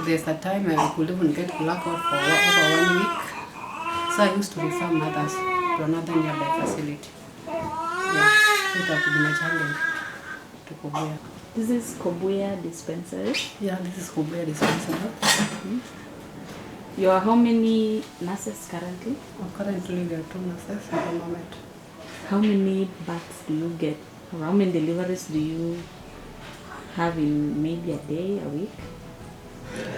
there's a time I could even get blackout for over 1 week. So I used to refer mothers to another nearby facility. Yeah, so it has been a challenge to Kobuya. This is Kobuya Dispensary? Yeah, this is Kobuya Dispensary. Mm-hmm. You are how many nurses currently? Currently there are 2 nurses at the moment. How many births do you get? Or how many deliveries do you have in maybe a day, a week?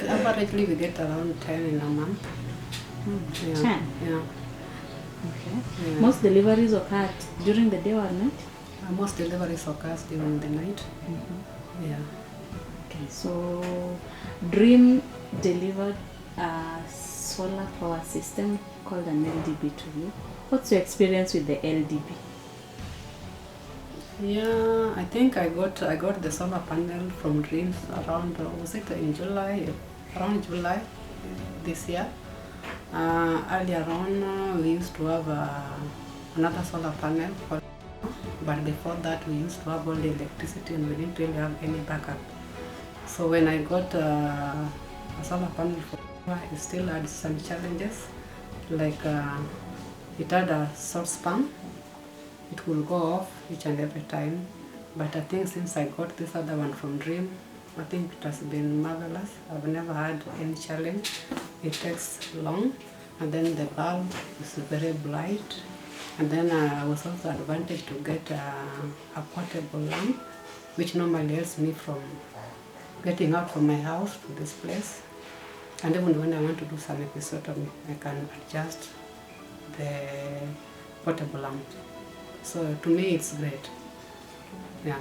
Averagely we get around 10 in a month. Hmm. Yeah. 10? Yeah. Okay. Yeah. Most deliveries occur during the day or night? Most deliveries occurs during the night. Mm-hmm. Yeah. Okay, so Dream delivered a solar power system called an LDB to you. What's your experience with the LDB? Yeah, I think I got the solar panel from Dreams around was it in July? Around July this year. Earlier on, we used to have another solar panel, but before that we used to have only electricity and we didn't really have any backup. So when I got a solar panel, it still had some challenges, like it had a short span. It will go off each and every time. But I think since I got this other one from Dream, I think it has been marvelous. I've never had any challenge. It takes long, and then the bulb is very bright. And then I was also advantaged to get a portable lamp, which normally helps me from getting out from my house to this place. And even when I want to do some episotomy, I can adjust the portable lamp. So to me, it's great. Yeah.